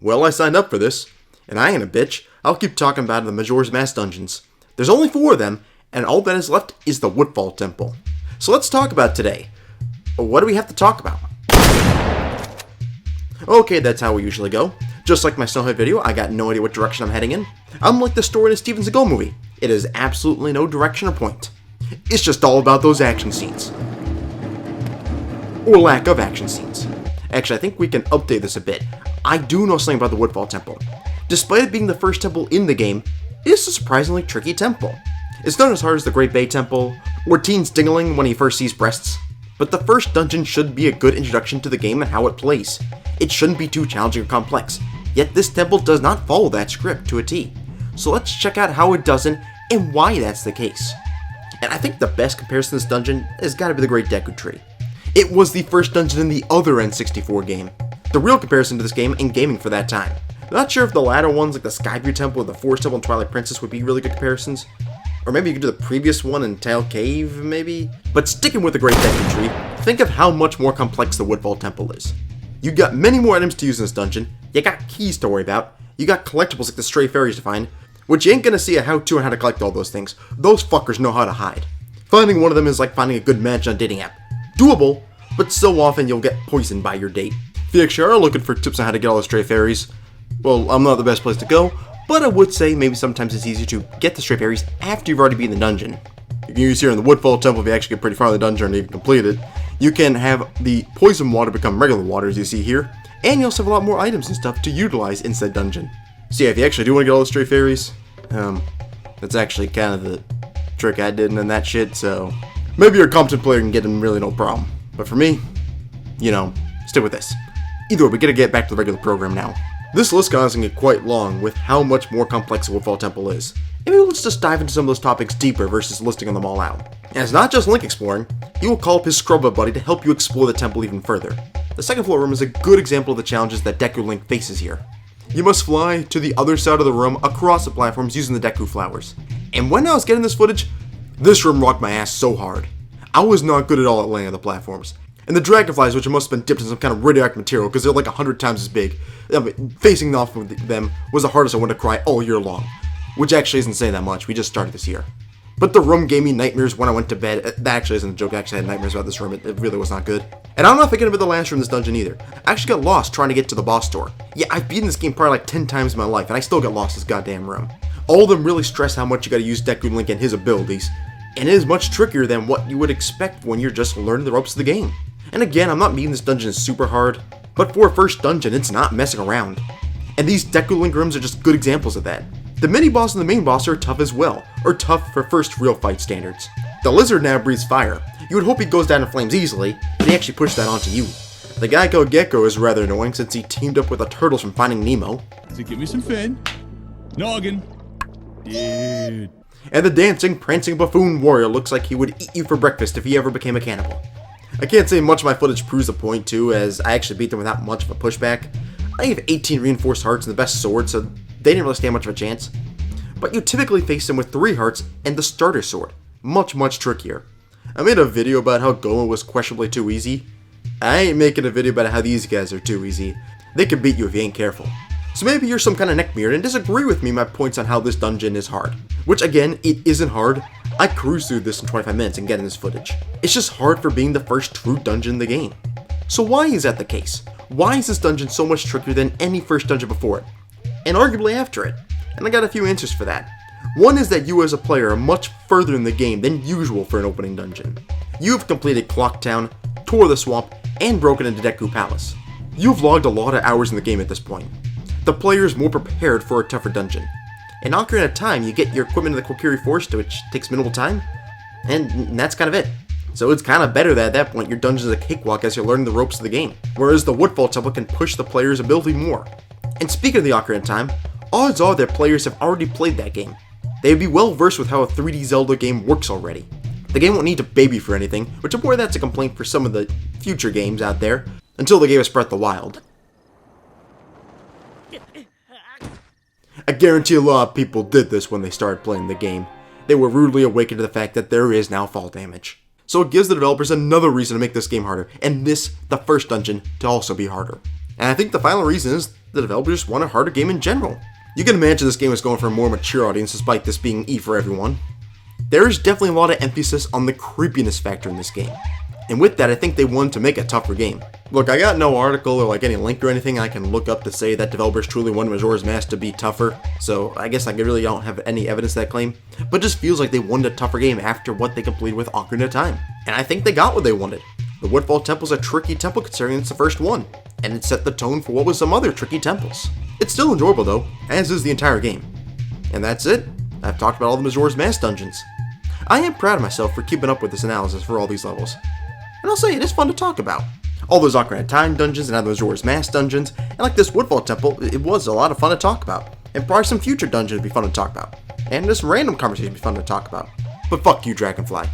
Well, I signed up for this, and I ain't a bitch. I'll keep talking about the Majora's Mask dungeons. There's only 4 of them, and all that is left is the Woodfall Temple. So let's talk about today. What do we have to talk about? Okay, that's how we usually go. Just like my Snowhead video, I got no idea what direction I'm heading in. Unlike the story in a Steven Seagal movie, it is absolutely no direction or point. It's just all about those action scenes. Or lack of action scenes. Actually, I think we can update this a bit. I do know something about the Woodfall Temple. Despite it being the first temple in the game, it is a surprisingly tricky temple. It's not as hard as the Great Bay Temple, or Teen's Dingling when he first sees breasts. But the first dungeon should be a good introduction to the game and how it plays. It shouldn't be too challenging or complex, yet this temple does not follow that script to a T. So let's check out how it doesn't and why that's the case. And I think the best comparison to this dungeon has got to be the Great Deku Tree. It was the first dungeon in the other N64 game. The real comparison to this game in gaming for that time. I'm not sure if the latter ones like the Skyview Temple or the Forest Temple and Twilight Princess would be really good comparisons. Or maybe you could do the previous one in Tail Cave, maybe? But sticking with the Great Deku Tree, think of how much more complex the Woodfall Temple is. You got many more items to use in this dungeon, you got keys to worry about, you got collectibles like the stray fairies to find, which you ain't gonna see a how-to on how to collect all those things. Those fuckers know how to hide. Finding one of them is like finding a good match on a dating app. Doable, but so often you'll get poisoned by your date. If you actually are looking for tips on how to get all the stray fairies, well, I'm not the best place to go, but I would say maybe sometimes it's easier to get the stray fairies after you've already been in the dungeon. You can use here in the Woodfall Temple if you actually get pretty far in the dungeon and even complete it. You can have the poison water become regular water as you see here, and you also have a lot more items and stuff to utilize in said dungeon. So yeah, if you actually do want to get all the stray fairies, that's actually kind of the trick I did in that shit, so maybe you're a competent player and get them really no problem. But for me, stick with this. Either way, we gotta get back to the regular program now. This list is gonna get quite long with how much more complex the Woodfall Temple is. And maybe let's just dive into some of those topics deeper versus listing them all out. And it's not just Link exploring, he will call up his Scrubba buddy to help you explore the temple even further. The second floor room is a good example of the challenges that Deku Link faces here. You must fly to the other side of the room across the platforms using the Deku flowers. And when I was getting this footage, this room rocked my ass so hard. I was not good at all at landing on the platforms. And the dragonflies, which must have been dipped in some kind of radioactive material because they're like 100 times as big, facing off of them was the hardest I wanted to cry all year long. Which actually isn't saying that much, we just started this year. But the room gave me nightmares when I went to bed. That actually isn't a joke, I actually had nightmares about this room, it really was not good. And I'm not thinking about the last room in this dungeon either. I actually got lost trying to get to the boss door. Yeah, I've beaten this game probably like 10 times in my life, and I still got lost in this goddamn room. All of them really stress how much you gotta use Deku Link and his abilities. And it is much trickier than what you would expect when you're just learning the ropes of the game. And again, I'm not meaning this dungeon is super hard, but for a first dungeon, it's not messing around. And these Deku Link rooms are just good examples of that. The mini-boss and the main boss are tough as well, or tough for first real fight standards. The lizard now breathes fire. You would hope he goes down in flames easily, but he actually pushed that onto you. The Geico Gecko is rather annoying since he teamed up with the turtles from Finding Nemo. So give me some fin. Noggin. Dude. And the dancing, prancing buffoon warrior looks like he would eat you for breakfast if he ever became a cannibal. I can't say much of my footage proves the point too, as I actually beat them without much of a pushback. I have 18 reinforced hearts and the best sword, so they didn't really stand much of a chance. But you typically face them with 3 hearts and the starter sword. Much trickier. I made a video about how Goma was questionably too easy. I ain't making a video about how these guys are too easy. They can beat you if you ain't careful. So maybe you're some kind of neckbeard and disagree with me my points on how this dungeon is hard. Which again, it isn't hard. I cruised through this in 25 minutes and getting this footage. It's just hard for being the first true dungeon in the game. So why is that the case? Why is this dungeon so much trickier than any first dungeon before it? And arguably after it? And I got a few answers for that. One is that you as a player are much further in the game than usual for an opening dungeon. You've completed Clock Town, Tour the Swamp, and broken into Deku Palace. You've logged a lot of hours in the game at this point. The player is more prepared for a tougher dungeon. In Ocarina of Time, you get your equipment in the Kokiri Forest, which takes minimal time, and that's kind of it. So it's kind of better that at that point your dungeon is a cakewalk as you're learning the ropes of the game, whereas the Woodfall Temple can push the player's ability more. And speaking of the Ocarina of Time, odds are that players have already played that game. They would be well versed with how a 3D Zelda game works already. The game won't need to baby for anything, which I'm aware that's a complaint for some of the future games out there, until they gave us Breath of the Wild. I guarantee a lot of people did this when they started playing the game. They were rudely awakened to the fact that there is now fall damage. So it gives the developers another reason to make this game harder, and this, the first dungeon, to also be harder. And I think the final reason is the developers just want a harder game in general. You can imagine this game was going for a more mature audience despite this being E for everyone. There is definitely a lot of emphasis on the creepiness factor in this game. And with that, I think they wanted to make a tougher game. Look, I got no article or any link or anything I can look up to say that developers truly wanted Majora's Mask to be tougher, so I guess I really don't have any evidence of that claim, but it just feels like they wanted a tougher game after what they completed with Ocarina of Time. And I think they got what they wanted. The Woodfall Temple is a tricky temple considering it's the first one, and it set the tone for what was some other tricky temples. It's still enjoyable though, as is the entire game. And that's it. I've talked about all the Majora's Mask dungeons. I am proud of myself for keeping up with this analysis for all these levels. And I'll say it is fun to talk about. All those Ocarina of Time dungeons and now those Majora's Mask dungeons, and like this Woodfall Temple, it was a lot of fun to talk about. And probably some future dungeons would be fun to talk about. And just random conversations would be fun to talk about. But fuck you, Dragonfly.